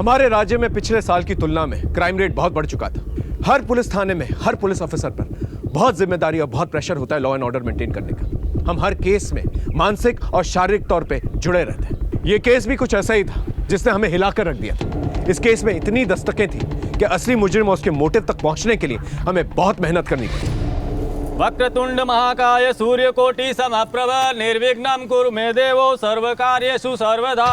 हमारे राज्य में पिछले साल की तुलना में क्राइम रेट बहुत बढ़ चुका था। हर पुलिस थाने में हर पुलिस ऑफिसर पर बहुत जिम्मेदारी और बहुत प्रेशर होता है लॉ एंड ऑर्डर मेंटेन करने का। हम हर केस में मानसिक और शारीरिक तौर पे जुड़े रहते हैं। ये केस भी कुछ ऐसा ही था जिसने हमें हिलाकर रख दिया था। इस केस में इतनी दस्तकें थी कि असली मुजरिम और उसके मोटिव तक पहुंचने के लिए हमें बहुत मेहनत करनी पड़ी। वक्रतुंड महाकाय सूर्यकोटि समप्रभ निर्विघ्नं कुरु मे देवो सर्वकार्येषु सर्वदा।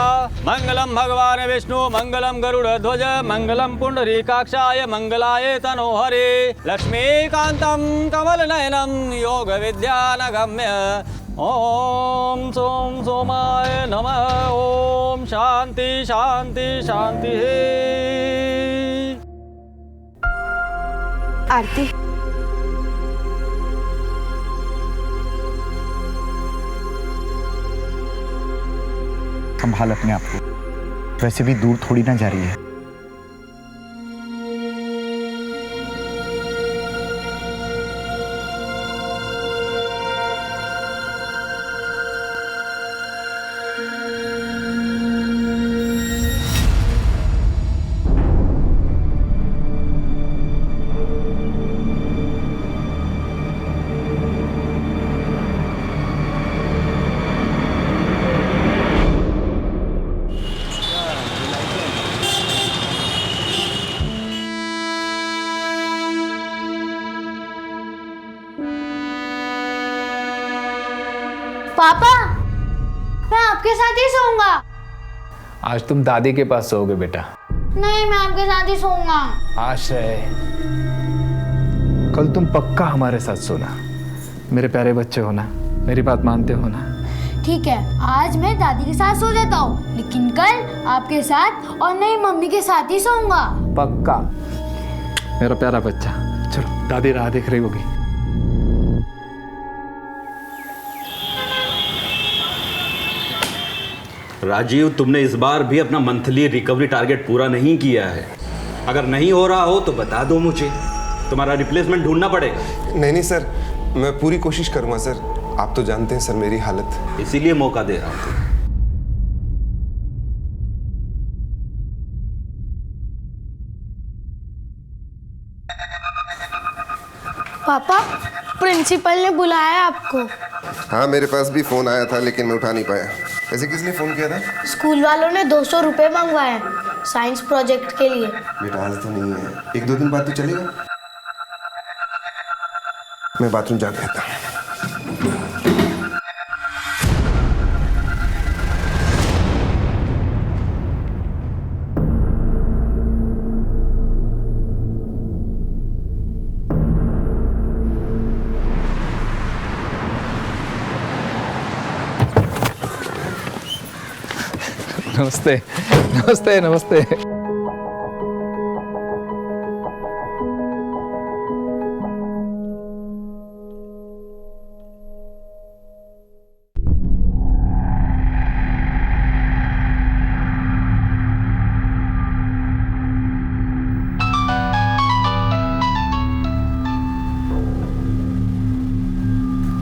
मंगलम भगवान विष्णु मंगलम गरुड़ध्वज मंगलम पुंडरीकाक्षाय मंगलाय तनोहरे। लक्ष्मीकांतं कमलनयनं योग विद्यानगम्य। ओम सोम सोमाय नमः। ओम शांति शांति शांति। आरती, संभाल अपने आप को, वैसे भी दूर थोड़ी ना जा रही है। पापा, मैं आपके साथ ही सोऊंगा। आज तुम दादी के पास सोओगे बेटा। नहीं, मैं आपके साथ ही सोऊंगा। आश्रय, कल तुम पक्का हमारे साथ सोना। मेरे प्यारे बच्चे हो ना, मेरी बात मानते हो ना? ठीक है, आज मैं दादी के साथ सो जाता हूँ, लेकिन कल आपके साथ और नहीं मम्मी के साथ ही सोऊंगा। पक्का मेरा प्यारा बच्चा। चलो, दादी राह देख रही होगी। राजीव, तुमने इस बार भी अपना मंथली रिकवरी टारगेट पूरा नहीं किया है। अगर नहीं हो रहा हो तो बता दो मुझे, तुम्हारा रिप्लेसमेंट ढूंढना पड़ेगा। नहीं सर, मैं पूरी कोशिश करूंगा सर। आप तो जानते हैं सर मेरी हालत, इसीलिए मौका दे रहा हूं। पापा, प्रिंसिपल ने बुलाया आपको। हाँ, मेरे पास भी फोन आया था लेकिन मैं उठा नहीं पाया। ऐसे किसने फोन किया था? स्कूल वालों ने 200 रुपए मंगवाए साइंस प्रोजेक्ट के लिए। बेटा आज तो नहीं है, 1-2 दिन बाद तो चलेगा। मैं बाथरूम जाके आता हूँ। नमस्ते नमस्ते नमस्ते।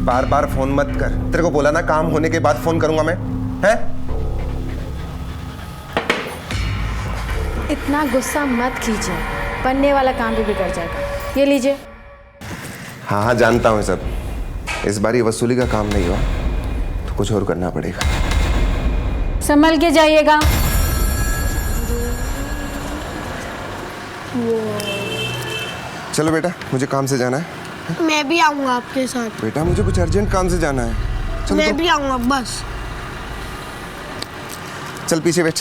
बार बार फोन मत कर। तेरे को बोला ना काम होने के बाद फोन करूंगा मैं, हैं? इतना गुस्सा मत कीजिए, बनने वाला काम भी बिगड़ जाएगा। ये लीजिए। हाँ हाँ, जानता हूँ सब। इस बार ये वसूली का काम नहीं हुआ तो कुछ और करना पड़ेगा। संभल के जाइएगा। चलो बेटा, मुझे काम से जाना है। मैं भी आऊंगा आपके साथ। बेटा मुझे कुछ अर्जेंट काम से जाना है। चल मैं तो। भी आऊंगा बस। चल पीछे बैठ।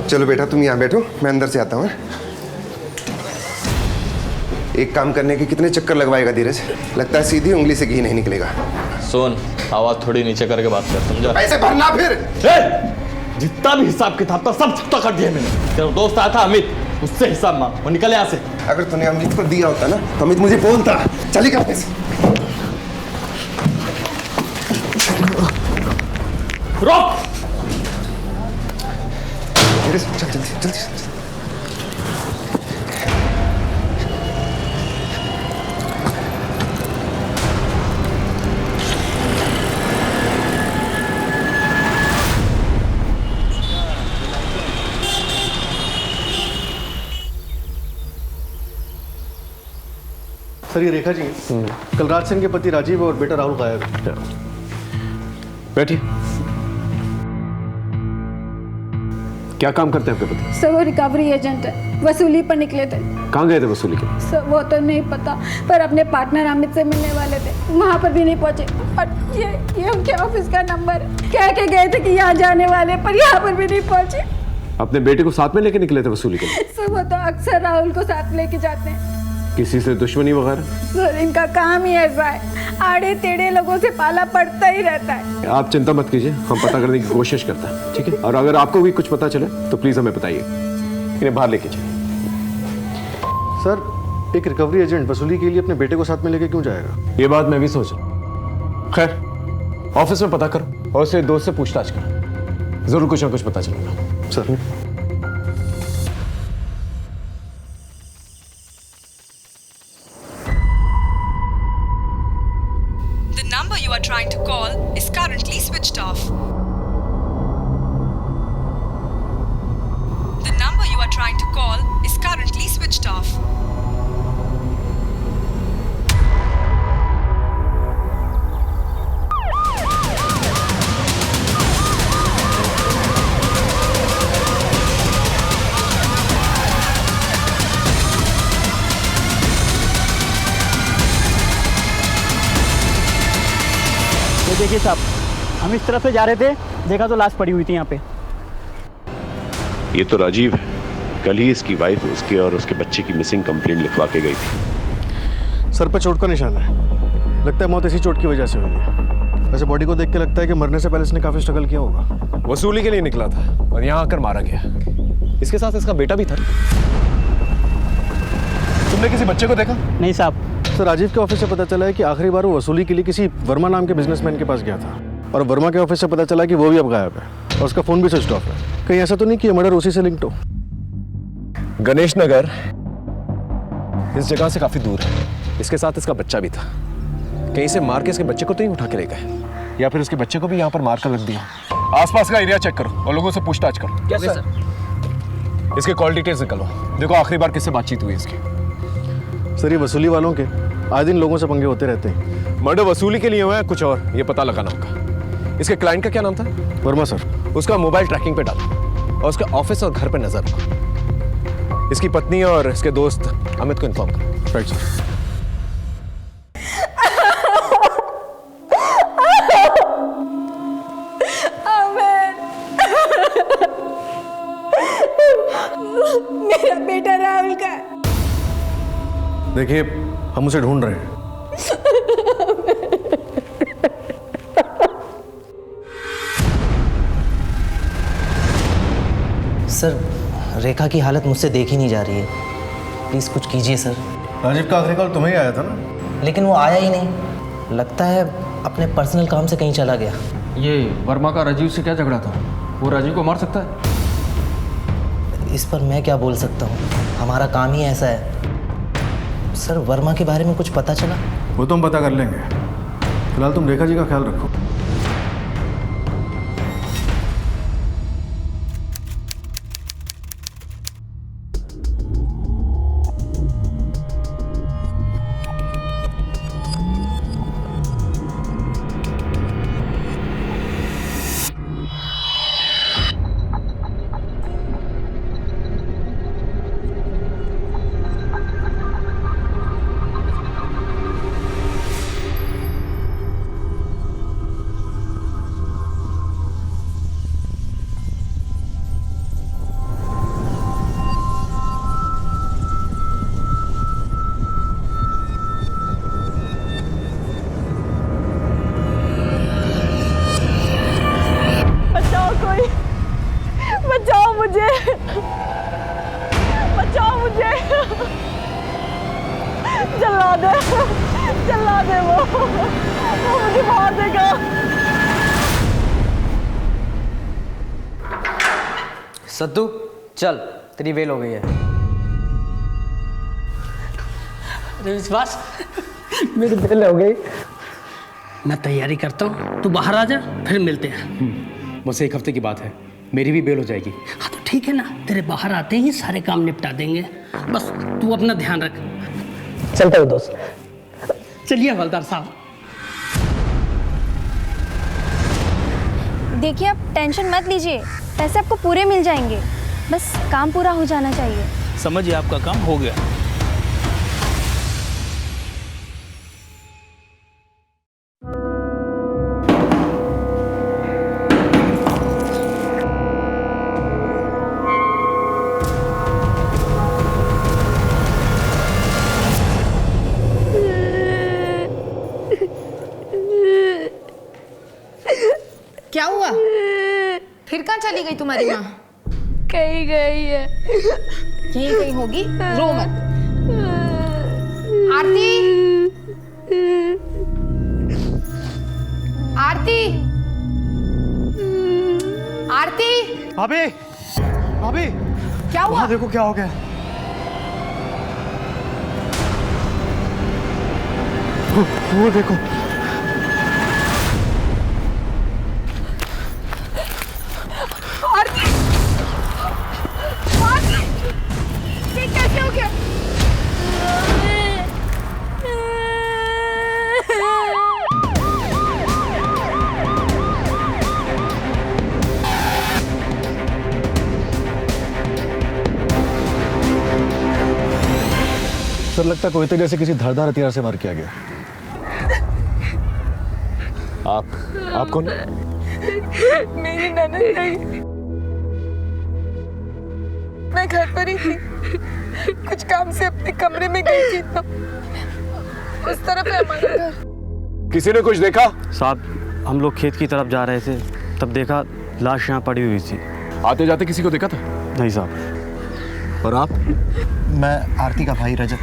चलो बेटा, तुम यहाँ बैठो, मैं अंदर से आता हूँ। एक काम करने के कितने चक्कर लगवाएगा धीरज? लगता है सीधी उंगली से घी नहीं निकलेगा। सुन, आवाज थोड़ी नीचे करके बात कर, समझा? पैसे भरना फिर। जितना भी हिसाब किताब था सब चुकता कर दिया मैंने। तेरा दोस्त आया था अमित, उससे हिसाब मांग, वो निकल यहाँ से। अगर तूने अमित को दिया होता ना तो अमित मुझे बोलता। चली कर पैसे। रोक। धीरज चल, जल्दी जल्दी। सर ये रेखा जी हैं। कल रात से इनके पति राजीव और बेटा राहुल गायब है। बैठिए। क्या काम करते हैं आपके पति? सर वो रिकवरी एजेंट है, वसूली पर निकले थे। कहाँ गए थे वसूली के? सर वो तो नहीं पता, पर अपने पार्टनर अमित से मिलने वाले थे, वहाँ पर भी नहीं पहुँचे। और ये उनके ऑफिस का नंबर है, कह के गए थे कि यहाँ जाने वाले, पर यहाँ पर भी नहीं पहुँचे। अपने बेटे को साथ में लेके निकले थे वसूली के लिए? सर वो तो अक्सर राहुल को साथ लेके जाते हैं। किसी से दुश्मनी वगैरह? सर इनका काम ही ऐसा है, आड़े टेढ़े लोगों से पाला पड़ता ही रहता है। आप चिंता मत कीजिए, हम पता करने की कोशिश करते हैं, ठीक है? और अगर आपको भी कुछ पता चले तो प्लीज हमें बताइए। इन्हें बाहर लेके चलिए। सर एक रिकवरी एजेंट वसूली के लिए अपने बेटे को साथ में लेके क्यों जाएगा? ये बात मैं भी सोच रहा हूं। खैर ऑफिस में पता करो और उससे दोस्त से पूछताछ करो, जरूर कुछ ना कुछ पता चलेगा। Sir The number you are trying to call is currently switched off. The number you are trying to call is currently switched off. देखिए साहब, हम इस तरफ से जा रहे थे, देखा तो लाश पड़ी हुई थी यहाँ पे। ये तो राजीव है, कल ही इसकी वाइफ उसके और उसके बच्चे की मिसिंग कंप्लेंट लिखवा के गई थी। सर पर चोट का निशान है, लगता है मौत इसी चोट की वजह से हुई है। वैसे बॉडी को देख के लगता है कि मरने से पहले इसने काफी स्ट्रगल किया होगा। वसूली के लिए निकला था और यहाँ आकर मारा गया। इसके साथ इसका बेटा भी था। तुमने किसी बच्चे को देखा? नहीं साहब। सर राजीव के ऑफिस से पता चला है कि आखिरी बार वो वसूली के लिए किसी वर्मा नाम के बिजनेसमैन के पास गया था, और वर्मा के ऑफिस से पता चला कि वो भी अब गायब है और उसका फोन भी स्विच ऑफ है। कहीं ऐसा तो नहीं कि मर्डर उसी से लिंक्ड हो? गणेश नगर इस जगह से काफी दूर है। इसके साथ इसका बच्चा भी था। कहीं से मार के इसके बच्चे को तो नहीं उठा के ले गए, या फिर इसके बच्चे को भी यहाँ पर मार कर रख दिया। आसपास का एरिया चेक करो और लोगों से पूछताछ करो। Yes sir. इसके कॉल डिटेल्स निकालो, देखो आखिरी बार किससे बातचीत हुई इसकी। सर ये वसूली वालों के आए दिन लोगों से पंगे होते रहते हैं। मर्डर वसूली के लिए हुआ है कुछ और, ये पता लगाना होगा। इसके क्लाइंट का क्या नाम था? वर्मा सर। उसका मोबाइल ट्रैकिंग पे डालो और उसके ऑफिस और घर पे नजर रखो। इसकी पत्नी और इसके दोस्त अमित को इन्फॉर्म करो। Right sir. मेरा बेटा राहुल का। देखिए हम उसे ढूंढ रहे हैं। सर रेखा की हालत मुझसे देखी नहीं जा रही है, प्लीज कुछ कीजिए सर। राजीव का आखिरी कॉल तुम्हें ही आया था ना? लेकिन वो आया ही नहीं, लगता है अपने पर्सनल काम से कहीं चला गया। ये वर्मा का राजीव से क्या झगड़ा था? वो राजीव को मार सकता है? इस पर मैं क्या बोल सकता हूँ, हमारा काम ही ऐसा है। सर वर्मा के बारे में कुछ पता चला? वो तो हम पता कर लेंगे, फिलहाल तुम रेखा जी का ख्याल रखो। जला दे वो मुझे मार देगा। सद्दू चल, तेरी वेल हो गई है। अरे विश्वास, मेरी बेल हो गई। मैं तैयारी करता हूँ, तू बाहर आ जा, फिर मिलते हैं। मुझसे 1 हफ्ते की बात है, मेरी भी बेल हो जाएगी। हाँ तो ठीक है ना, तेरे बाहर आते ही सारे काम निपटा देंगे, बस तू अपना ध्यान रख। चलता हूँ दोस्त। चलिए हवलदार साहब। देखिए, आप टेंशन मत लीजिए, पैसे आपको पूरे मिल जाएंगे, बस काम पूरा हो जाना चाहिए। समझिए आपका काम हो गया। क्या हुआ? फिर कहाँ चली गई तुम्हारी माँ? कहीं गई है। यहीं कहीं होगी, रो मत। आरती, आरती, आरती। भाभी, भाभी, क्या हुआ? देखो क्या हो गया। वो देखो। आरती, आरती, ये कैसे हो गया? सर लगता है कोई जैसे किसी धारदार हथियार से मार किया गया। आप कौन? मेरी ननद नहीं, मैं घर पर ही थी, कुछ काम से अपने कमरे में गई थी तो उस तरफ है हमारा घर। किसी ने कुछ देखा? साहब हम लोग खेत की तरफ जा रहे थे, तब देखा लाश यहाँ पड़ी हुई थी। आते जाते किसी को देखा था? नहीं साहब। और आप? मैं आरती का भाई रजत।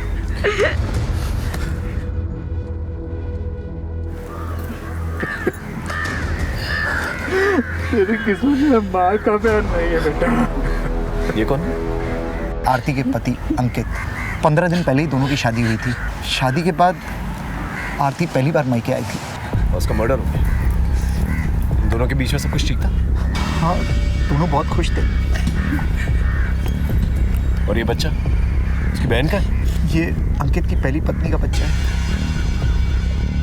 तेरी किस्मत में माँ का प्यार नहीं है बेटा। ये कौन? आरती के पति अंकित। 15 दिन पहले ही दोनों की शादी हुई थी। शादी के बाद आरती पहली बार मायके आई थी। उसका मर्डर हो गया। दोनों के बीच में सब कुछ ठीक था? हाँ, दोनों बहुत खुश थे। और ये बच्चा उसकी बहन का है? ये अंकित की पहली पत्नी का बच्चा है।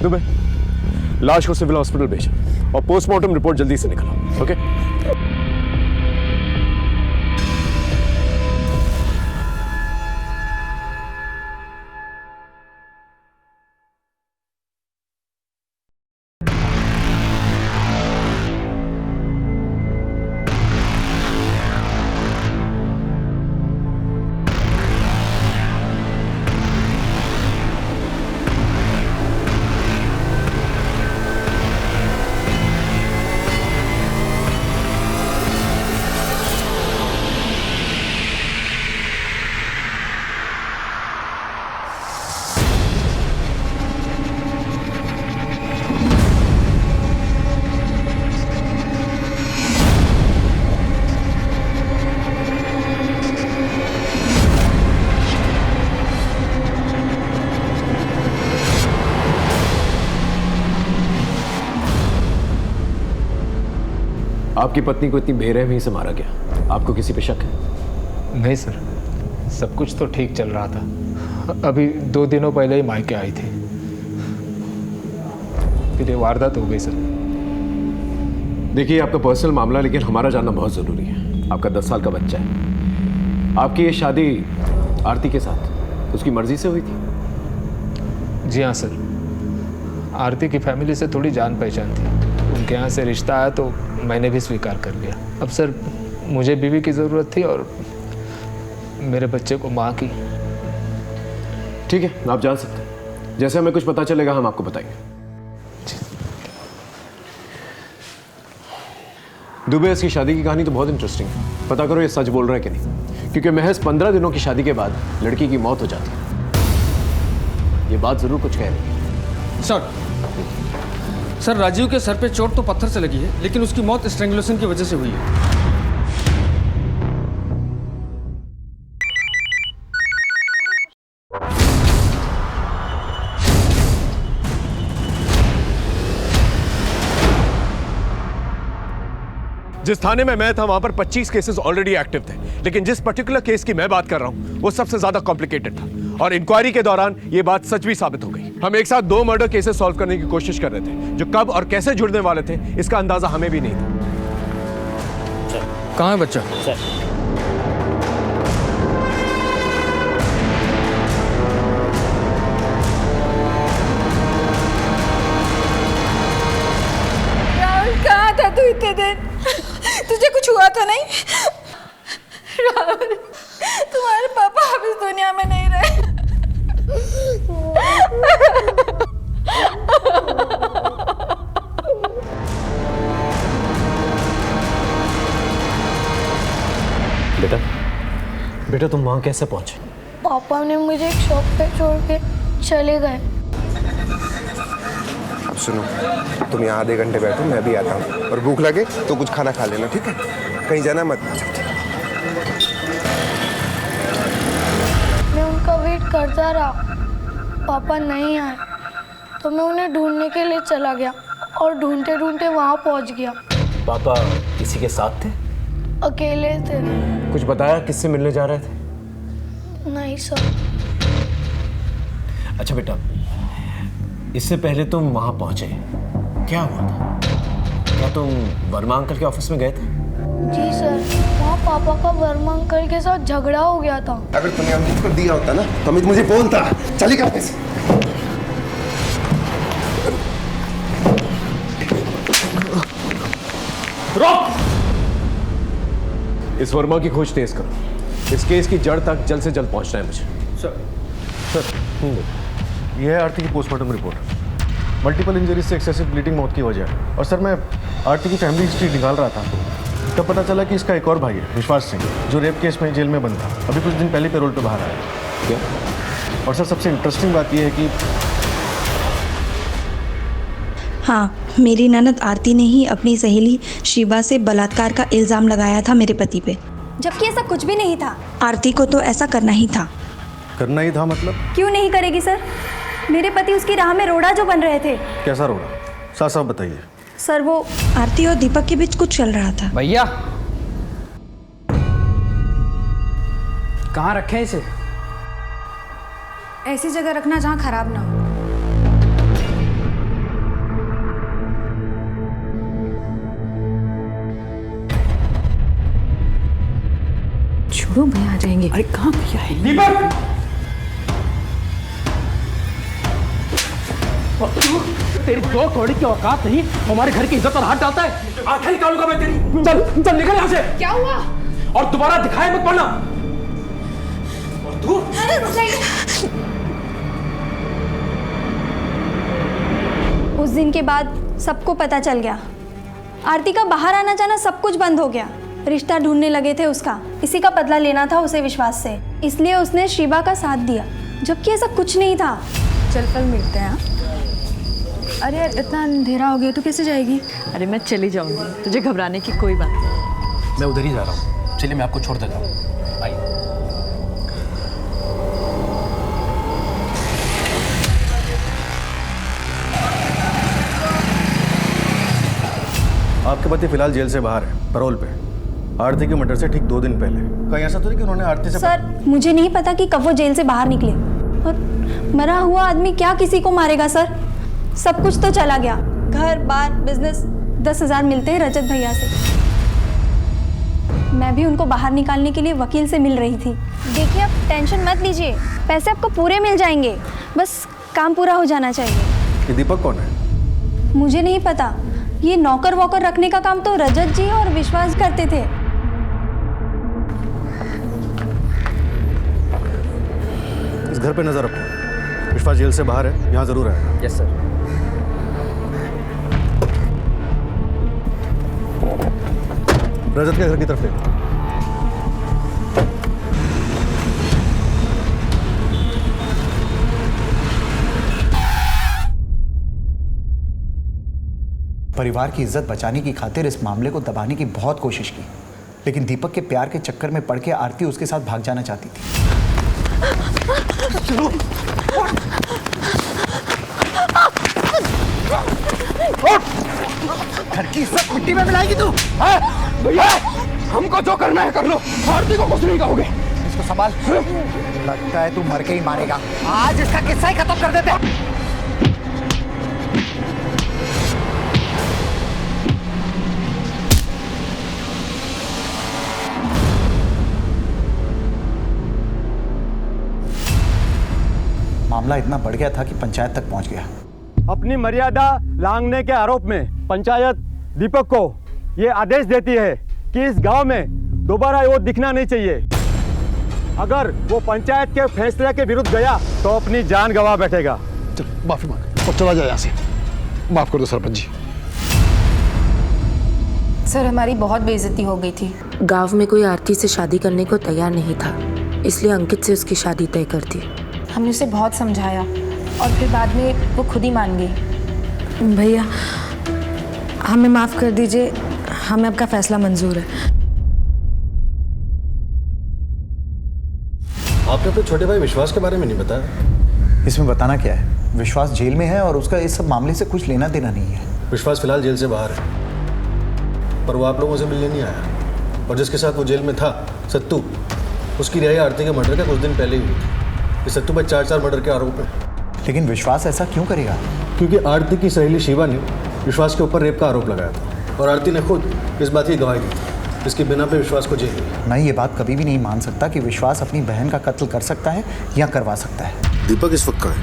दुबे, लाश को सिविल हॉस्पिटल भेजो और पोस्टमार्टम रिपोर्ट जल्दी से निकालो। ओके? आपकी पत्नी को इतनी बेरहमी से मारा गया, आपको किसी पे शक है? नहीं सर, सब कुछ तो ठीक चल रहा था। अभी 2 दिनों पहले ही मायके आई थी, फिर ये वारदात हो गई सर। देखिए, आपका पर्सनल मामला, लेकिन हमारा जानना बहुत ज़रूरी है। आपका 10 साल का बच्चा है। आपकी ये शादी आरती के साथ उसकी मर्जी से हुई थी? जी हाँ सर, आरती की फैमिली से थोड़ी जान पहचान थी, उनके यहाँ से रिश्ता आया तो मैंने भी स्वीकार कर लिया। अब सर मुझे बीवी की ज़रूरत थी और मेरे बच्चे को माँ की। ठीक है, आप जान सकते हैं। जैसे हमें कुछ पता चलेगा हम आपको बताएंगे। दुबे, इसकी शादी की कहानी तो बहुत इंटरेस्टिंग है। पता करो ये सच बोल रहा है कि नहीं, क्योंकि महज 15 दिनों की शादी के बाद लड़की की मौत हो जाती है। ये बात जरूर कुछ कह रही है। सर राजीव के सर पे चोट तो पत्थर से लगी है, लेकिन उसकी मौत स्ट्रैंगुलेशन की वजह से हुई है। जिस थाने में मैं था वहां पर 25 केसेस ऑलरेडी एक्टिव थे, लेकिन जिस पर्टिकुलर केस की मैं बात कर रहा हूं वो सबसे ज्यादा कॉम्प्लिकेटेड था और इंक्वायरी के दौरान ये बात सच भी साबित हो गई। हम एक साथ 2 मर्डर केसेस सॉल्व करने की कोशिश कर रहे थे, जो कब और कैसे जुड़ने वाले थे इसका अंदाजा हमें भी नहीं था। कहाँ है बच्चा? राहुल कहाँ था तू इतने दिन? तुझे कुछ हुआ तो नहीं? राहुल, तुम्हारे पापा अब इस दुनिया में नहीं रहे। बेटा तुम वहाँ कैसे पहुँचे? पापा ने मुझे एक शॉप पे छोड़ के चले गए। अब सुनो, तुम यहाँ आधे घंटे बैठो, मैं भी आता हूँ, और भूख लगे तो कुछ खाना खा लेना, ठीक है? कहीं जाना मत। मैं उनका वेट करता रहा, पापा नहीं आए तो मैं उन्हें ढूंढने के लिए चला गया और ढूंढते ढूंढते वहाँ पहुँच गया। पापा किसी के साथ थे? अकेले थे। कुछ बताया किससे मिलने जा रहे थे? नहीं सर। अच्छा बेटा, इससे पहले तुम वहाँ पहुँचे, क्या हुआ था? क्या तुम वर्मा अंकल के ऑफिस में गए थे? जी सर, वहाँ पापा का वर्मा अंकल के साथ झगड़ा हो गया था। अगर तुमने अमित को दिया होता ना तो अमित मुझे बोलता। चलिए ऑफिस। रोक! इस वर्मा की खोज तेज करो। इस केस की जड़ तक जल्द से जल्द पहुंचना है मुझे। सर ये है आरती की पोस्टमार्टम रिपोर्ट। मल्टीपल इंजरीज से एक्सेसिव ब्लीडिंग मौत की वजह है। और सर मैं आरती की फैमिली हिस्ट्री निकाल रहा था, तब पता चला कि इसका एक और भाई है, विश्वास सिंह, जो रेप केस में जेल में बंद था। अभी कुछ दिन पहले पैरोल पे बाहर आया। क्या? और सर सबसे इंटरेस्टिंग बात यह है कि हाँ, मेरी ननद आरती ने ही अपनी सहेली शिवा से बलात्कार का इल्ज़ाम लगाया था मेरे पति पे, जबकि ऐसा कुछ भी नहीं था। आरती को तो ऐसा करना ही था। करना ही था मतलब? क्यों नहीं करेगी सर? मेरे पति उसकी राह में रोड़ा जो बन रहे थे। कैसा रोड़ा? साफ साफ बताइए। सर वो आरती और दीपक के बीच कुछ चल रहा था। भैया कहाँ रखे इसे? ऐसी जगह रखना जहाँ खराब ना हो। छोड़ो, भैया आ जाएंगे। अरे कहाँ भैया है? दीपक! तेरी 2 कौड़ी की औकात नहीं, हमारे घर की इज्जत पर हाथ डालता है। आंखें निकालूंगा मैं तेरी। चल चल निकल यहाँ से। क्या हुआ? और दोबारा दिखाई मत पड़ना। और तू? उस दिन के बाद सबको पता चल गया। आरती का बाहर आना जाना सब कुछ बंद हो गया। रिश्ता ढूंढने लगे थे उसका, इसी का बदला लेना था उसे विश्वास से, इसलिए उसने शिवा का साथ दिया, जबकि ऐसा कुछ नहीं था। चल कल मिलते हैं। अरे यार इतना अंधेरा हो गया तो कैसे जाएगी? अरे मैं चली जाऊंगी, तुझे घबराने की कोई बात नहीं। मैं उधर ही जा रहा हूँ, चलिए मैं आपको छोड़ देता हूँ। आइए। आपके पति फिलहाल जेल से बाहर है, पैरोल पे। आरती के मर्डर से ठीक 2 दिन पहले। कहीं ऐसा तो नहीं कि उन्होंने आरती से? सर मुझे नहीं पता कि कब वो जेल से बाहर निकले, और मरा हुआ आदमी क्या किसी को मारेगा सर? सब कुछ तो चला गया, घर बार बिजनेस। 10,000 मिलते हैं रजत भैया से। मैं भी उनको बाहर निकालने के लिए वकील से मिल रही थी। देखिए आप टेंशन मत लीजिए, पैसे आपको पूरे मिल जाएंगे, बस काम पूरा हो जाना चाहिए। ये दीपक कौन है? मुझे नहीं पता, ये नौकर वॉकर रखने का काम तो रजत जी और विश्वास करते थे। इस घर पे नजर रखो, विश्वास जेल से बाहर है, यहाँ जरूर है। Yes sir. रजत के घर की तरफ ले। परिवार की इज्जत बचाने की खातिर इस मामले को दबाने की बहुत कोशिश की, लेकिन दीपक के प्यार के चक्कर में पड़ के आरती उसके साथ भाग जाना चाहती थी। घर की इज्जत मिट्टी में मिलाएगी तू? भैया हमको जो करना है कर लो, आरती को कुछ नहीं कहोगे। तो संभाल। लगता है तू मर के ही मारेगा। आज इसका किस्सा ही खत्म कर देते हैं। मामला इतना बढ़ गया था कि पंचायत तक पहुंच गया। अपनी मर्यादा लांघने के आरोप में पंचायत दीपक को ये आदेश देती है कि इस गांव में दोबारा वो दिखना नहीं चाहिए। अगर वो पंचायत के फैसले के विरुद्ध गया तो अपनी जान गंवा बैठेगा। चल माफी मांग और चला जाए यहाँ से। माफ कर दो सरपंच जी। सर हमारी बहुत बेइज्जती हो गई थी। गांव में कोई आरती से शादी करने को तैयार नहीं था, इसलिए अंकित से उसकी शादी तय कर दी। हमने उसे बहुत समझाया और फिर बाद में वो खुद ही मान गई। भैया हमें माफ़ कर दीजिए, हमें आपका फैसला मंजूर है। आपने अपने छोटे भाई विश्वास के बारे में नहीं बताया। इसमें बताना क्या है? विश्वास जेल में है और उसका इस सब मामले से कुछ लेना देना नहीं है। विश्वास फिलहाल जेल से बाहर है, पर वो आप लोगों से मिलने नहीं आया। और जिसके साथ वो जेल में था, सत्तू, उसकी रिहाई आरती के मर्डर के कुछ दिन पहले ही हुई थी। इस सत्तू पर 4 मर्डर के आरोप है। लेकिन विश्वास ऐसा क्यों करेगा? क्योंकि आरती की सहेली शिवा ने विश्वास के ऊपर रेप का आरोप लगाया था और आरती ने खुद इस बात की गवाही दी थी। इसकी बिना पे विश्वास को जेल हुई। मैं ये बात कभी भी नहीं मान सकता कि विश्वास अपनी बहन का कत्ल कर सकता है या करवा सकता है। दीपक इस वक्त कहाँ है?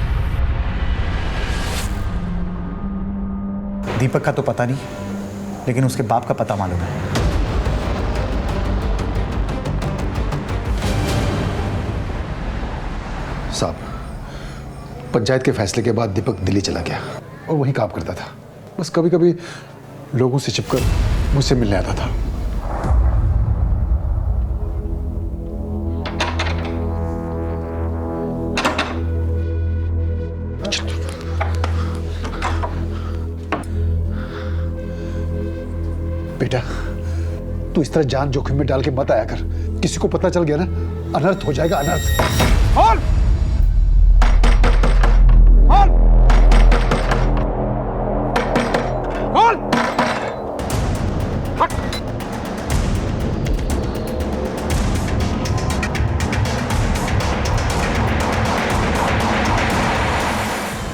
दीपक का तो पता नहीं, लेकिन उसके बाप का पता मालूम है। साहब, पंचायत के फैसले के बाद दीपक दिल्ली चला गया और वहीं काम करता था। बस कभी कभी लोगों से छिपकर मुझसे मिलने आता था। बेटा, तू इस तरह जान जोखिम में डाल के मत आया कर। किसी को पता चल गया ना, अनर्थ हो जाएगा, अनर्थ। और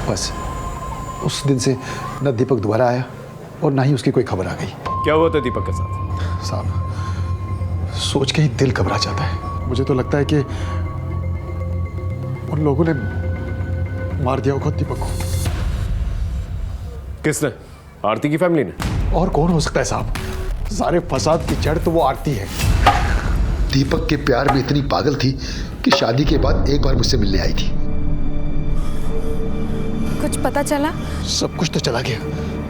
बस उस दिन से न दीपक दोबारा आया और ना ही उसकी कोई खबर आ गई। क्या हुआ था दीपक के साथ? साहब, सोच के ही दिल घबरा जाता है। मुझे तो लगता है कि उन लोगों ने मार दिया होगा दीपक को। किसने? आरती की फैमिली ने? और कौन हो सकता है साहब? सारे फसाद की जड़ तो वो आरती है। दीपक के प्यार में इतनी पागल थी कि शादी के बाद एक बार मुझसे मिलने आई थी। कुछ पता चला? सब कुछ तो चला गया,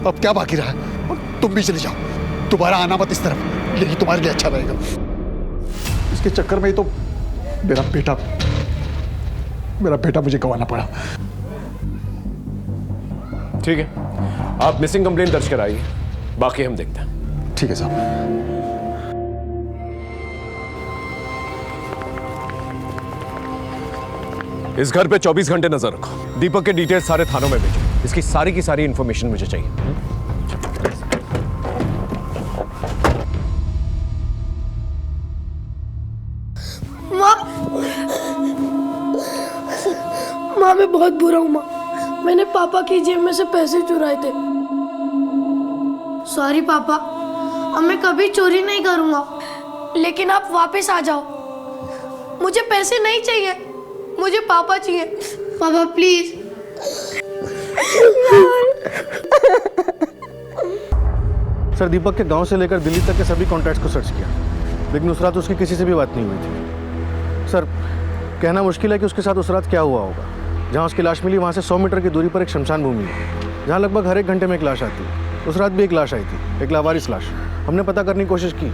अब क्या बाकी रहा? और तुम भी चली जाओ, दोबारा आना मत इस तरफ, यही तुम्हारे लिए अच्छा रहेगा। इसके चक्कर में ही तो मेरा बेटा मुझे गंवाना पड़ा। ठीक है, आप मिसिंग कंप्लेंट दर्ज कराइए, बाकी हम देखते हैं। ठीक है साहब। इस घर पे 24 घंटे नजर रखो। दीपक के डिटेल्स सारे थानों में भेजो। इसकी सारी की सारी इंफॉर्मेशन मुझे चाहिए। माँ मैं बहुत बुरा हूँ माँ। मैंने पापा की जेब में से पैसे चुराए थे। सॉरी पापा, अब मैं कभी चोरी नहीं करूँगा। लेकिन आप वापस आ जाओ। मुझे पैसे नहीं चाहिए, मुझे पापा चाहिए। पापा प्लीज। सर, दीपक के गांव से लेकर दिल्ली तक के सभी कॉन्टैक्ट्स को सर्च किया, लेकिन उस रात उसकी किसी से भी बात नहीं हुई थी। सर, कहना मुश्किल है कि उसके साथ उस रात क्या हुआ होगा। जहां उसकी लाश मिली वहां से 100 मीटर की दूरी पर एक शमशान भूमि है, जहां लगभग हर एक घंटे में एक लाश आती है। उस रात भी एक लाश आई थी, एक लावारिस लाश। हमने पता करने की कोशिश की,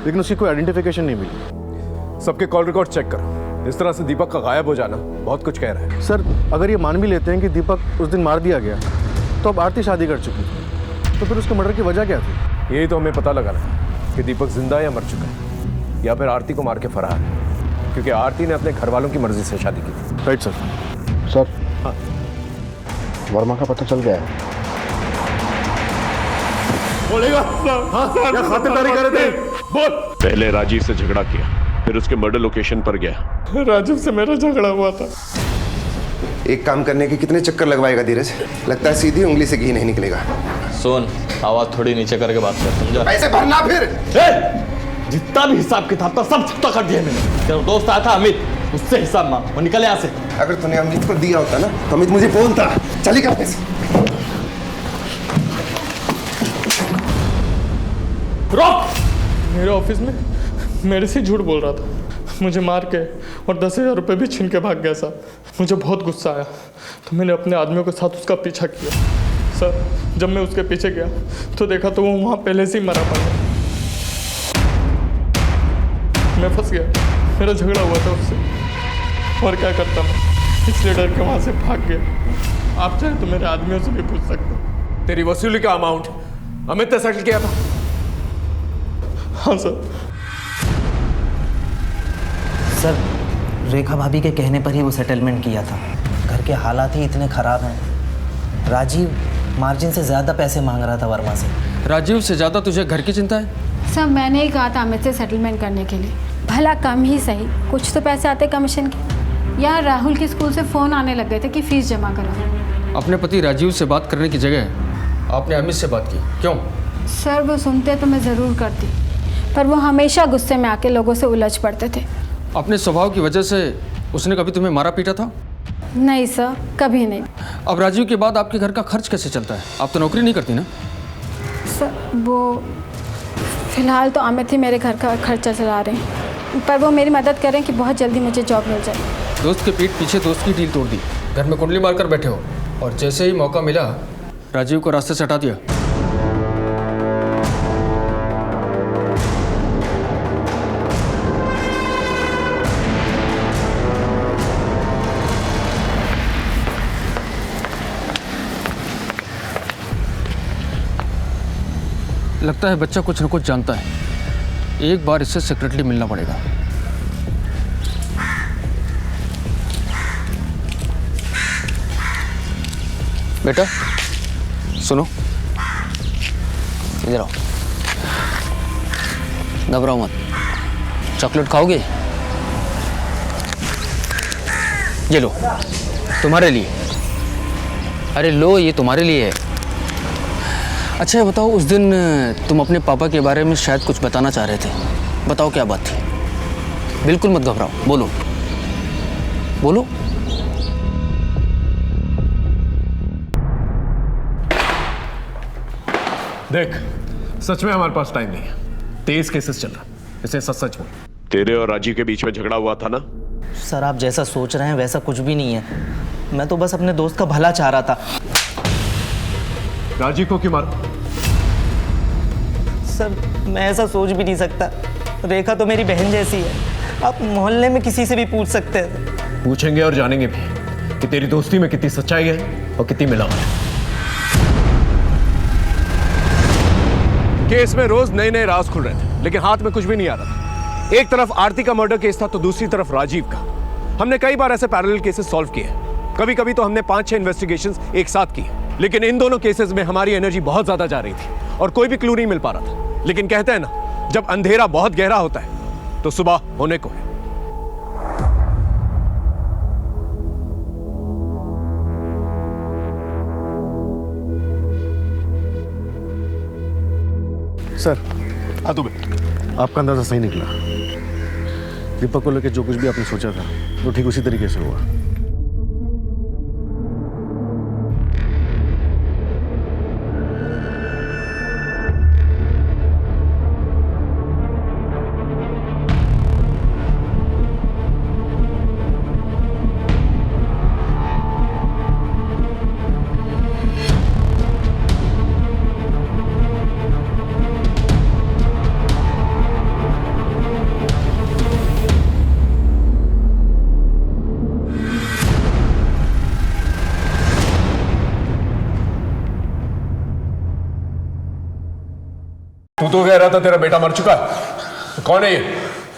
लेकिन उसकी कोई आइडेंटिफिकेशन नहीं मिली। सबके कॉल रिकॉर्ड चेक करो। इस तरह से दीपक का गायब हो जाना बहुत कुछ कह रहा है। सर, अगर ये मान भी लेते हैं कि दीपक उस दिन मार दिया गया, तो अब आरती शादी कर चुकी थी, तो फिर उसके मर्डर की वजह क्या थी? यही तो हमें पता लगाना है कि दीपक जिंदा या मर चुका है, या फिर आरती को मार के फरार है, क्योंकि आरती ने अपने घर वालों की मर्जी से शादी की थी। Right sir. सर, हाँ, वर्मा का पता चल गया है। बोलेगा? हाँ, क्या खातिरदारी कर रहे थे? बोल। पहले राजीव से झगड़ा किया, फिर उसके मर्डर लोकेशन पर गया। राजीव से मेरा झगड़ा हुआ था। एक काम करने के कितने चक्कर लगवाएगा धीरज? लगता है सीधी उंगली से घी नहीं निकलेगा। सुन, आवाज थोड़ी नीचे करके बात कर, समझा? पैसे भरना फिर। जितना भी हिसाब किताब था सब छुट्टा कर दिया मैंने। तेरा दोस्त आया था अमित, उससे हिसाब मांग और निकल यहाँ से। अगर तूने अमित को दिया होता ना तो अमित मुझे बोलता। चली कर पैसे। रोक! मेरे ऑफिस में मेरे से झूठ बोल रहा था, मुझे मार के और 10,000 रुपये भी छीन के भाग गया साहब। मुझे बहुत गुस्सा आया तो मैंने अपने आदमियों के साथ उसका पीछा किया। सर, जब मैं उसके पीछे गया तो देखा तो वो वहाँ पहले से ही मरा पड़ा। मैं फंस गया, मेरा झगड़ा हुआ था उससे, और क्या करता मैं, इसलिए डर के वहाँ से भाग गया। आप चाहे तो मेरे आदमियों से भी पूछ सकते हो। तेरी वसूली का अमाउंट अमित ने सेटल किया था? हाँ सर। सर, रेखा भाभी के कहने पर ही वो सेटलमेंट किया था। घर के हालात ही इतने ख़राब हैं। राजीव मार्जिन से ज़्यादा पैसे मांग रहा था वर्मा से। राजीव से ज़्यादा तुझे घर की चिंता है? सर, मैंने ही कहा था अमित से सेटलमेंट करने के लिए, भला कम ही सही, कुछ तो पैसे आते कमीशन के। यार राहुल के स्कूल से फ़ोन आने लग गए थे कि फ़ीस जमा करो। अपने पति राजीव से बात करने की जगह आपने अमित से बात की, क्यों? सर, वो सुनते तो मैं ज़रूर करती, पर वो हमेशा गुस्से में आके लोगों से उलझ पड़ते थे। अपने स्वभाव की वजह से उसने कभी तुम्हें मारा पीटा था? नहीं सर, कभी नहीं। अब राजीव के बाद आपके घर का खर्च कैसे चलता है? आप तो नौकरी नहीं करती ना? सर, वो फिलहाल तो अमित ही मेरे घर का खर्चा चला रहे हैं, पर वो मेरी मदद करें कि बहुत जल्दी मुझे जॉब मिल जाए। दोस्त के पीठ पीछे दोस्त की डील तोड़ दी, घर में कुंडली मारकर बैठे हो, और जैसे ही मौका मिला राजीव को रास्ते से हटा दिया। लगता है बच्चा कुछ न कुछ जानता है। एक बार इससे सीक्रेटली मिलना पड़ेगा। बेटा सुनो, इधर आओ। घबराओ मत। चॉकलेट खाओगे? ये लो, तुम्हारे लिए। अरे लो, ये तुम्हारे लिए है। अच्छा ये बताओ, उस दिन तुम अपने पापा के बारे में शायद कुछ बताना चाह रहे थे। बताओ क्या बात थी? बिल्कुल मत घबराओ, बोलो बोलो। देख, सच में हमारे पास टाइम नहीं है, तेज केसेस चल रहा, इसे सच सच बोल। तेरे और राजीव के बीच में झगड़ा हुआ था ना? सर, आप जैसा सोच रहे हैं वैसा कुछ भी नहीं है। मैं तो बस अपने दोस्त का भला चाह रहा था। राजीव को क्यों मारा? सर, मैं ऐसा सोच भी नहीं सकता। रेखा तो मेरी बहन जैसी है। आप मोहल्ले में किसी से भी पूछ सकते हैं। पूछेंगे और जानेंगे भी कि तेरी दोस्ती में कितनी सच्चाई है और कितनी मिलावट है। केस में रोज नए नए राज खुल रहे थे, लेकिन हाथ में कुछ भी नहीं आ रहा था। एक तरफ आरती का मर्डर केस था तो दूसरी तरफ राजीव का। हमने कई बार ऐसे पैरेलल केसेस सॉल्व किए, कभी कभी तो हमने 5-6 इन्वेस्टिगेशंस एक साथ किए, लेकिन इन दोनों केसेस में हमारी एनर्जी बहुत ज्यादा जा रही थी और कोई भी क्लू नहीं मिल पा रहा था। लेकिन कहते हैं ना, जब अंधेरा बहुत गहरा होता है तो सुबह होने को है। सर, आपका अंदाजा सही निकला। दीपक को लेकर जो कुछ भी आपने सोचा था वो ठीक उसी तरीके से हुआ। तू तो कह रहा था तेरा बेटा मर चुका है। कौन है ये?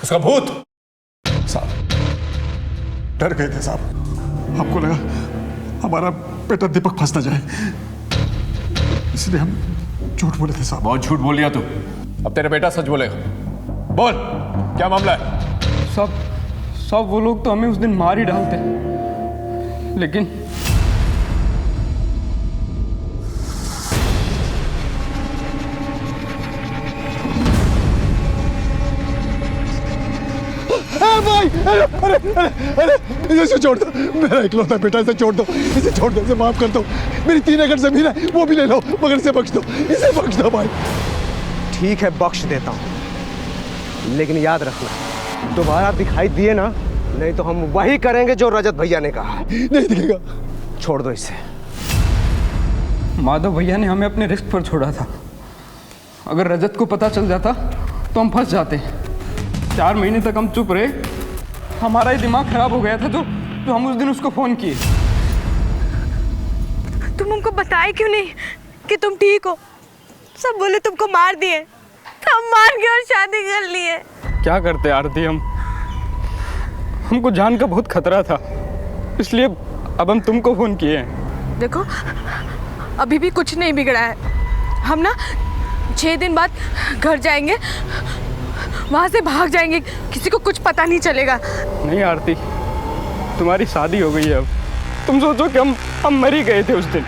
उसका भूत? साहब, डर गए थे साहब। हमको लगा हमारा बेटा दीपक फंस ना जाए, इसलिए हम झूठ बोले थे साहब। बहुत झूठ बोल लिया तू। अब तेरा बेटा सच बोलेगा। बोल, क्या मामला है? सब वो लोग तो हमें उस दिन मार ही डालते, लेकिन भाई, अरे इसे छोड़ दो, मेरा इकलौता बेटा, इसे छोड़ दो, इसे छोड़ दो, इसे माफ कर दो। मेरी 3 एकड़ जमीन है, वो भी ले लो, मगर इसे बख्श दो, इसे बख्श दो भाई। ठीक है, बख्श देता हूं, लेकिन याद रखना दोबारा दिखाई दिए ना, नहीं तो हम वही करेंगे जो रजत भैया ने कहा। नहीं दिखेगा। छोड़ दो इसे। माधव भैया ने हमें अपने रिस्क पर छोड़ा था। अगर रजत को पता चल जाता तो हम फंस जाते। 4 महीने तक हम चुप रहे, हमारा ही दिमाग खराब हो गया था, तो हम उस दिन उसको फोन किए। तुम हमको बताए क्यों नहीं कि तुम ठीक हो? सब बोले तुमको मार दिए, हम मार के और शादी कर लिए। क्या करते आरती, हमको जान का बहुत खतरा था, इसलिए अब हम तुमको फोन किए हैं। देखो, अभी भी कुछ नहीं बिगड़ा है। हम ना 6 दिन बाद घर जाएंगे, वहां से भाग जाएंगे, किसी को कुछ पता नहीं चलेगा। नहीं आरती, तुम्हारी शादी हो गई है अब। तुम सोचो कि हम मर ही गए थे उस दिन।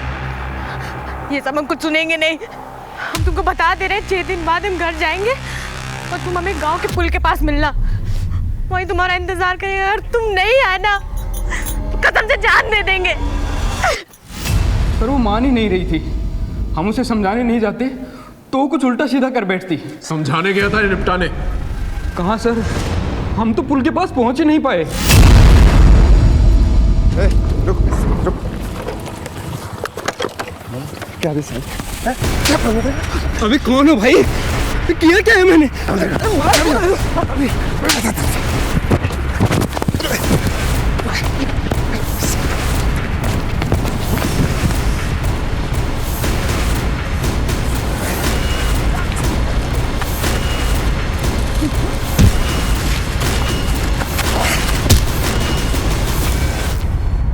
ये सब हम कुछ सुनेंगे नहीं। हम तुमको बता दे रहे हैं, 6 दिन बाद हम घर जाएंगे और तुम हमें गांव के पुल के पास मिलना, वहीं तुम्हारा इंतजार करेंगे। अगर तुम नहीं आए ना तो कसम से जान दे देंगे। पर वो मान ही नहीं रही थी। हम उसे समझाने नहीं जाते तो वो कुछ उल्टा सीधा कर बैठती। समझाने गया था, निपटाने कहाँ सर, हम तो पुल के पास पहुंच ही नहीं पाए। रुक रुक, क्या सर? क्या प्रॉब्लम है? अभी कौन हो भाई? किया क्या है मैंने?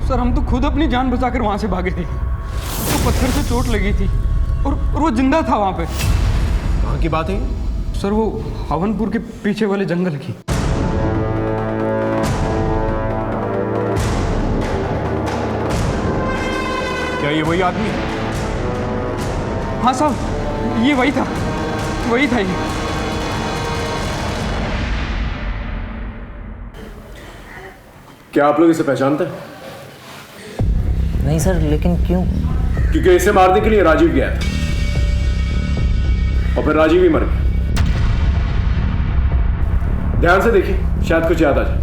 सर, हम तो खुद अपनी जान बचाकर वहां से भागे थे। उसको पत्थर से चोट लगी थी और वो जिंदा था वहां पे। कहाँ की बात है? सर, वो हवनपुर के पीछे वाले जंगल की। क्या ये वही आदमी है? हाँ साहब, ये वही था ये। क्या आप लोग इसे पहचानते हैं? नहीं सर, लेकिन क्यों? क्योंकि इसे मारने के लिए राजीव गया था और फिर राजीव ही मर गया। ध्यान से देखिए, शायद कुछ याद आ जाए।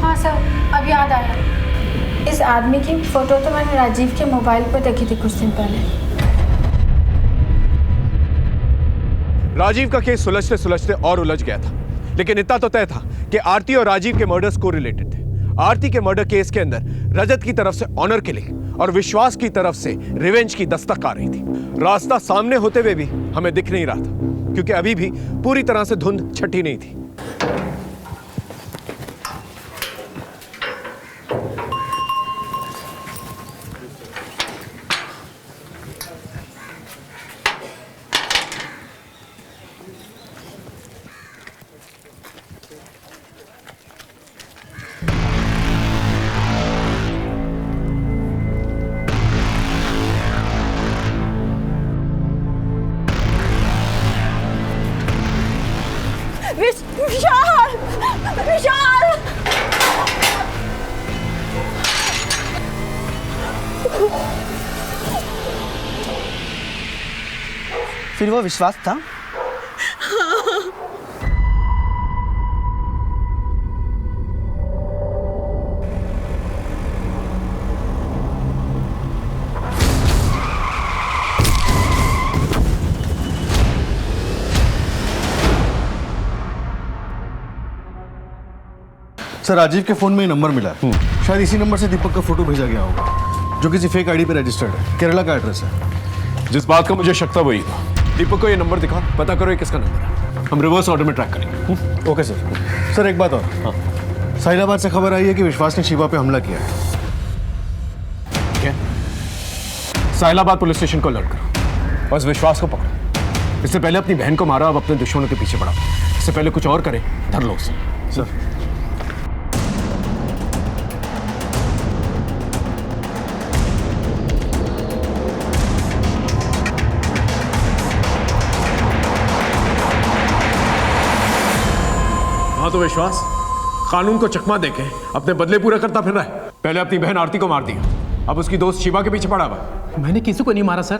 हाँ सर, अब याद आया। इस आदमी की फोटो तो मैंने राजीव के मोबाइल पर देखी थी कुछ दिन पहले। राजीव का केस सुलझते सुलझते और उलझ गया था, लेकिन इतना तो तय था कि आरती और राजीव के मर्डर्स को रिलेटेड थे। आरती के मर्डर केस के अंदर रजत की तरफ से ऑनर किलिंग और विश्वास की तरफ से रिवेंज की दस्तक आ रही थी। रास्ता सामने होते हुए भी हमें दिख नहीं रहा था, क्योंकि अभी भी पूरी तरह से धुंध छटी नहीं थी। विशाल! फिर वो विश्वास था? सर, राजीव के फोन में ये नंबर मिला है। शायद इसी नंबर से दीपक का फोटो भेजा गया होगा, जो किसी फेक आईडी पे रजिस्टर्ड है। केरला का एड्रेस है। जिस बात का मुझे शक था वही। दीपक को ये नंबर दिखाओ, पता करो ये किसका नंबर है। हम रिवर्स ऑर्डर में ट्रैक करेंगे। Okay sir. सर एक बात और, साहिलाबाद से खबर आई है कि विश्वास ने शिवा पे हमला किया है। क्या? साहिलाबाद पुलिस स्टेशन को अलर्ट करो और इस विश्वास को पकड़ो। इससे पहले अपनी बहन को मारा, अब अपने दुश्मनों के पीछे पड़ा। इससे पहले कुछ और करे, धर लो उसे। सर हाँ तो विश्वास कानून को चकमा देके अपने बदले पूरा करता फिर रहा है। पहले अपनी बहन आरती को मार दिया, अब उसकी दोस्त शिवा के पीछे पड़ा हुआ। मैंने किसी को नहीं मारा सर,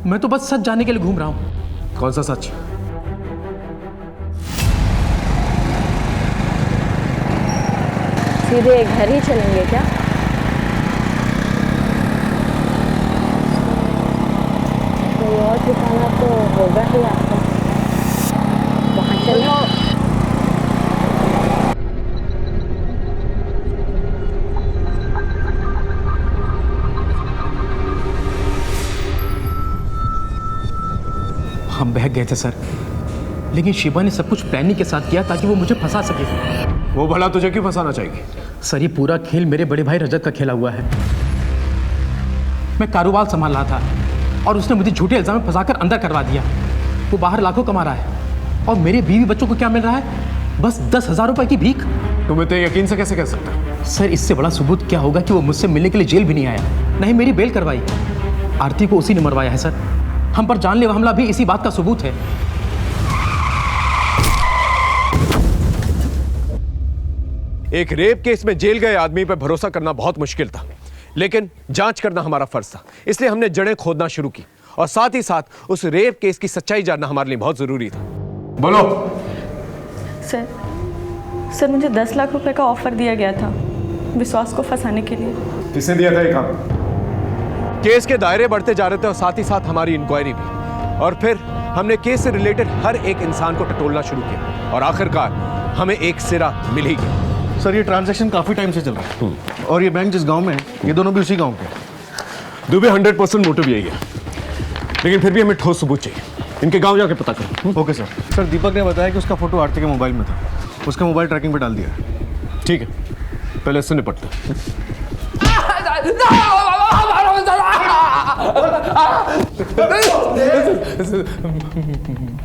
मैं तो बस सच जानने के लिए घूम रहा हूँ। कौन सा सच? सीधे घर ही चलेंगे क्या? कोई और ठिकाना तो होगा ही आपका, वहाँ चलो। हम बहक गए थे सर, लेकिन शिवा ने सब कुछ प्लानिंग के साथ किया ताकि वो मुझे फंसा सके। वो भला तुझे क्यों फंसाना चाहिए? सर ये पूरा खेल मेरे बड़े भाई रजत का खेला हुआ है। मैं कारोबार संभाल रहा था और उसने मुझे झूठे इल्जाम में फंसाकर अंदर करवा दिया। वो बाहर लाखों कमा रहा है और मेरे बीवी बच्चों को क्या मिल रहा है? बस 10,000 रुपए की भीख। तुम्हें तो यकीन से कैसे कह सकता है? सर इससे बड़ा सबूत क्या होगा कि वो मुझसे मिलने के लिए जेल भी नहीं आया, नहीं मेरी बेल करवाई। आरती को उसी ने मरवाया है सर। हम पर जानलेवा हमला भी इसी बात का सबूत है। एक रेप केस में जेल गए आदमी पर भरोसा करना बहुत मुश्किल था, लेकिन जांच करना हमारा फर्ज था। इसलिए हमने जड़ें खोदना शुरू की और साथ ही साथ उस रेप केस की सच्चाई जानना हमारे लिए बहुत जरूरी था। बोलो। सर मुझे 10 लाख रुपए का ऑफर दिया गया था विश्वास को फंसाने के लिए। किसने दिया था ये काम? केस के दायरे बढ़ते जा रहे थे और साथ ही साथ हमारी इंक्वायरी भी, और फिर हमने केस से रिलेटेड हर एक इंसान को टटोलना शुरू किया और आखिरकार हमें एक सिरा मिल ही गया। सर ये ट्रांजैक्शन काफी टाइम से चल रहा है और ये बैंक जिस गांव में है ये दोनों भी उसी गांव के हैं। दुबे 100% मोटिव यही है, लेकिन फिर भी हमें ठोस सबूत चाहिए। इनके गांव जाके पता करो। Okay sir. सर दीपक ने बताया कि उसका फोटो आरती के मोबाइल में था, उसका मोबाइल ट्रैकिंग पे डाल दिया है। ठीक है, पहले इससे निपटते।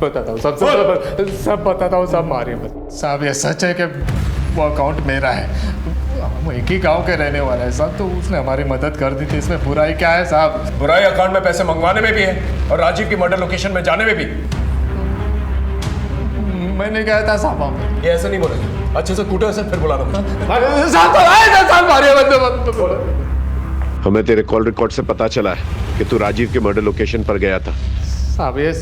बताता हूँ सब बताता हूँ, सब मारे साहब। ये सच है कि वो अकाउंट मेरा है, हम एक ही गांव के रहने वाले हैं साहब, तो उसने हमारी मदद कर दी थी। इसमें बुराई क्या है साहब? बुराई अकाउंट में पैसे मंगवाने में भी है और राजीव की मर्डर लोकेशन में जाने में भी। मैंने कहा था साहब, ये ऐसे नहीं बोलेंगे, अच्छे से कूटे से फिर बुला रहा हूँ। हमें तेरे कॉल रिकॉर्ड से पता चला है कि तू राजीव के मर्डर लोकेशन पर गया था। साहब ये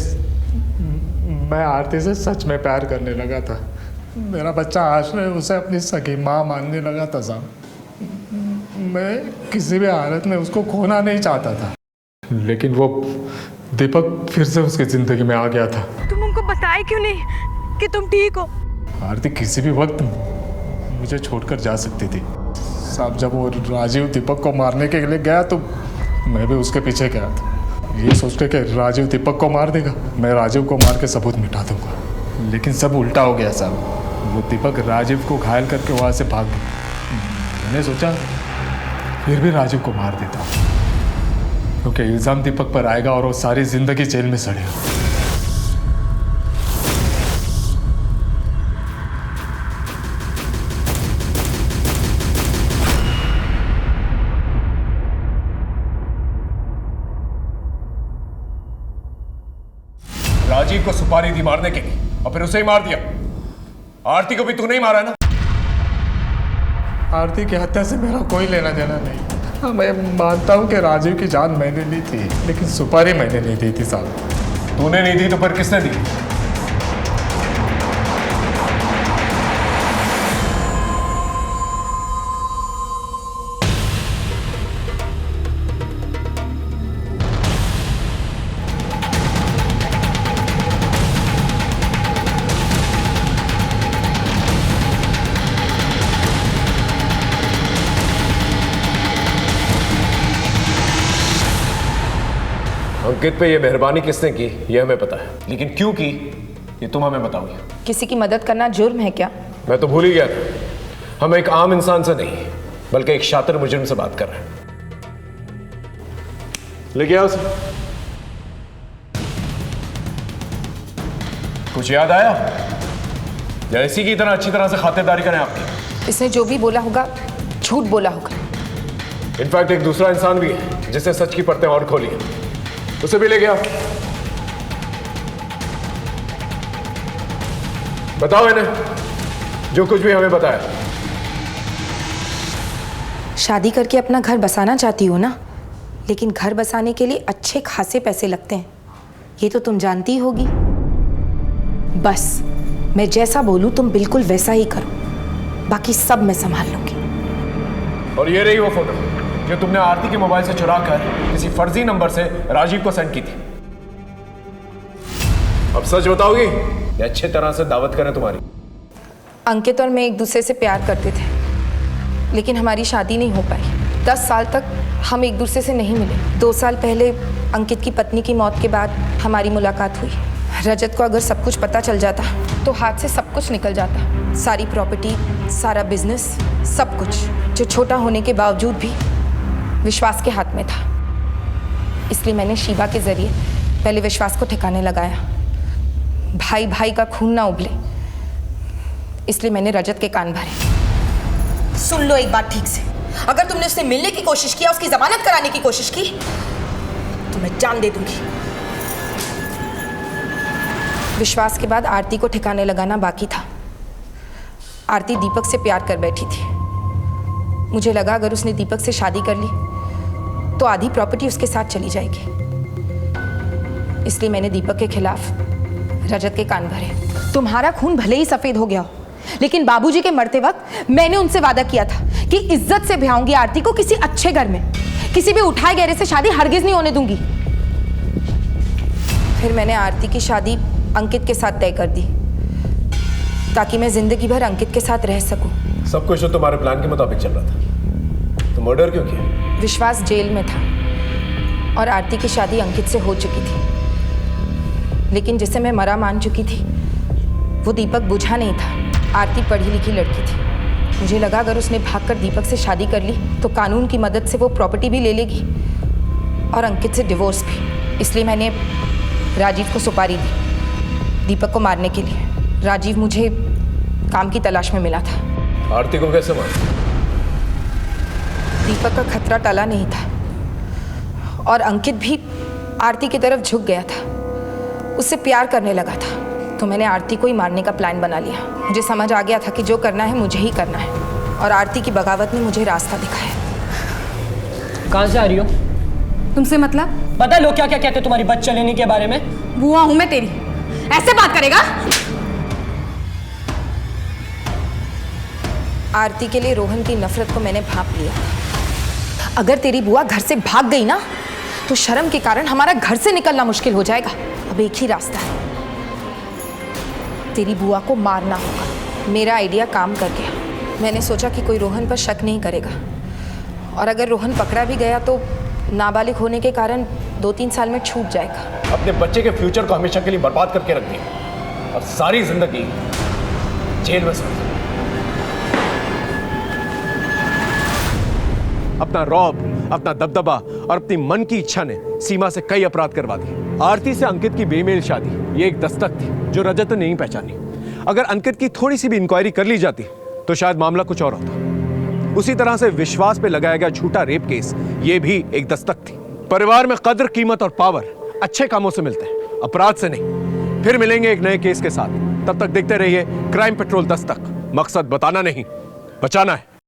मैं आरती से सच में प्यार करने लगा था। मेरा बच्चा आश्रय उसे अपनी सगी माँ मानने लगा था साहब। मैं किसी भी हालत में उसको खोना नहीं चाहता था, लेकिन वो दीपक फिर से उसकी जिंदगी में आ गया था। तुम उनको बताए क्यों नहीं कि तुम ठीक हो? आरती किसी भी वक्त मुझे छोड़कर जा सकती थी साहब। जब वो राजीव दीपक को मारने के लिए गया तो मैं भी उसके पीछे गया था, ये सोच के कि राजीव दीपक को मार देगा, मैं राजीव को मार के सबूत मिटा दूंगा। लेकिन सब उल्टा हो गया साहब। वो दीपक राजीव को घायल करके वहाँ से भाग गया। मैंने सोचा फिर भी राजीव को मार देता, क्योंकि इल्ज़ाम दीपक पर आएगा और वो सारी जिंदगी जेल में सड़ेगा। राजीव को सुपारी दी मारने के लिए और फिर उसे ही मार दिया। आरती को भी तू नहीं मारा ना? आरती की हत्या से मेरा कोई लेना देना नहीं। हाँ, मैं मानता हूँ कि राजीव की जान मैंने ली थी, लेकिन सुपारी मैंने नहीं दी थी साहब। तूने नहीं दी तो फिर किसने दी? अंकित पे ये मेहरबानी किसने की ये हमें पता है, लेकिन क्यों की ये तुम हमें बताओगे। किसी की मदद करना जुर्म है क्या? मैं तो भूल ही गया था। हम एक आम इंसान से नहीं बल्कि एक शातिर मुजरिम से बात कर रहे हैं। लेके आओ उसे। कुछ याद आया या इसी की तरह अच्छी तरह से खातिरदारी करें आपकी? इसने जो भी बोला होगा झूठ बोला होगा। इनफैक्ट एक दूसरा इंसान भी है जिसने सच की परतें और खोली हैं, उसे भी ले गया। बताओ इन्हें जो कुछ भी हमें बताया। शादी करके अपना घर बसाना चाहती हो ना, लेकिन घर बसाने के लिए अच्छे खासे पैसे लगते हैं, ये तो तुम जानती होगी। बस मैं जैसा बोलूं तुम बिल्कुल वैसा ही करो, बाकी सब मैं संभाल लूंगी। और ये रही वो फोटो जो तुमने आरती के मोबाइल से चुरा कर किसी फर्जी नंबर से राजीव को सेंड की थी। अब सच बताओगी या अच्छी तरह से दावत करें तुम्हारी? अंकित और मैं एक दूसरे से प्यार करते थे, लेकिन हमारी शादी नहीं हो पाई। 10 साल तक हम एक दूसरे से नहीं मिले। 2 साल पहले अंकित की पत्नी की मौत के बाद हमारी मुलाकात हुई। रजत को अगर सब कुछ पता चल जाता तो हाथ से सब कुछ निकल जाता। सारी प्रॉपर्टी, सारा बिजनेस, सब कुछ जो छोटा होने के बावजूद भी विश्वास के हाथ में था। इसलिए मैंने शीबा के जरिए पहले विश्वास को ठिकाने लगाया। भाई भाई का खून ना उबले, इसलिए मैंने रजत के कान भरे। सुन लो एक बात ठीक से, अगर तुमने उससे मिलने की कोशिश किया, उसकी जमानत कराने की कोशिश की, तो मैं जान दे दूंगी। विश्वास के बाद आरती को ठिकाने लगाना बाकी था। आरती दीपक से प्यार कर बैठी थी। मुझे लगा अगर उसने दीपक से शादी कर ली तो आधी प्रॉपर्टी उसके साथ चली जाएगी। इसलिए मैंने दीपक के खिलाफ रजत के कान भरे। तुम्हारा खून भले ही सफेद हो गया हो, लेकिन बाबूजी के मरते वक्त मैंने उनसे वादा किया था कि इज्जत से ब्याहूंगी आरती को किसी अच्छे घर में। किसी भी उठाए गहरे से शादी हरगिज नहीं होने दूंगी। फिर मैंने आरती की शादी अंकित के साथ तय कर दी ताकि मैं जिंदगी भर अंकित के साथ रह सकूं। सब कुछ तो तुम्हारे प्लान के मुताबिक चल रहा था, तो मर्डर क्यों किया? विश्वास जेल में था और आरती की शादी अंकित से हो चुकी थी, लेकिन जिसे मैं मरा मान चुकी थी वो दीपक बुझा नहीं था। आरती पढ़ी लिखी लड़की थी। मुझे लगा अगर उसने भागकर दीपक से शादी कर ली तो कानून की मदद से वो प्रॉपर्टी भी ले लेगी और अंकित से डिवोर्स भी। इसलिए मैंने राजीव को सुपारी दी दीपक को मारने के लिए। राजीव मुझे काम की तलाश में मिला था। आरती को कैसे मारा? दीपक का खतरा टला नहीं था और अंकित भी आरती की तरफ झुक गया था, उससे प्यार करने लगा था। तो मैंने आरती को ही मारने का प्लान बना लिया। मुझे समझ आ गया था कि जो करना है मुझे ही करना है, और आरती की बगावत ने मुझे रास्ता दिखाया। कहाँ से आ रही हो? तुमसे मतलब? पता है लोग क्या क्या कहते तुम्हारी बच्चा लेने के बारे में? बुआ हूं मैं तेरी, ऐसे बात करेगा? आरती के लिए रोहन की नफरत को मैंने भांप लिया। अगर तेरी बुआ घर से भाग गई ना तो शर्म के कारण हमारा घर से निकलना मुश्किल हो जाएगा। अब एक ही रास्ता है, तेरी बुआ को मारना होगा। मेरा आइडिया काम कर गया। मैंने सोचा कि कोई रोहन पर शक नहीं करेगा, और अगर रोहन पकड़ा भी गया तो नाबालिग होने के कारण 2-3 साल में छूट जाएगा। अपने बच्चे के फ्यूचर को हमेशा के लिए बर्बाद करके रख दिया और सारी जिंदगी जेल में सड़। अपना रौब, अपना दबदबा और अपनी मन की इच्छा ने सीमा से कई अपराध करवा दिए। आरती से अंकित की बेमेल शादी ये एक दस्तक थी जो रजत ने नहीं पहचानी। अगर अंकित की थोड़ी सी भी इंक्वायरी कर ली जाती तो शायद मामला कुछ और होता। उसी तरह से विश्वास पे लगाया गया झूठा रेप केस ये भी एक दस्तक थी। परिवार में कद्र, कीमत और पावर अच्छे कामों से मिलते हैं, अपराध से नहीं। फिर मिलेंगे एक नए केस के साथ। तब तक देखते रहिए क्राइम पेट्रोल दस्तक। मकसद बताना नहीं, बचाना है।